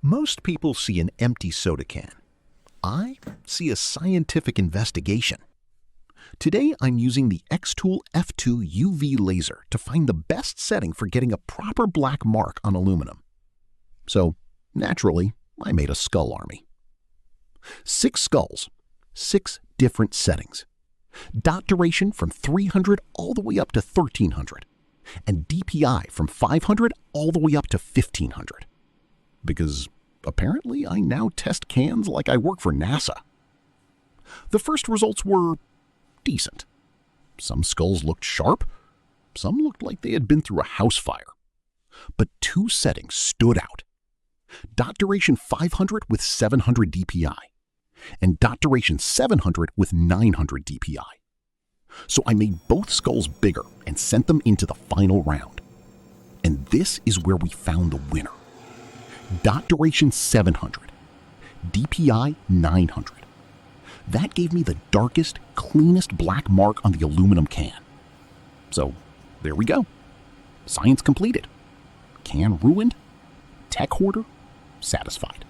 Most people see an empty soda can. I see a scientific investigation. Today I'm using the xTool F2 UV laser to find the best setting for getting a proper black mark on aluminum. So, naturally, I made a skull army. 6 skulls, 6 different settings. Dot duration from 300 all the way up to 1300, and DPI from 500 all the way up to 1500. Because apparently I now test cans like I work for NASA. The first results were decent. Some skulls looked sharp, some looked like they had been through a house fire. But 2 settings stood out. Dot duration 500 with 700 DPI, and dot duration 700 with 900 DPI. So I made both skulls bigger and sent them into the final round. And this is where we found the winner. Dot duration 700, DPI 900. That gave me the darkest, cleanest black mark on the aluminum can. So there we go. Science completed. Can ruined, tech hoarder satisfied.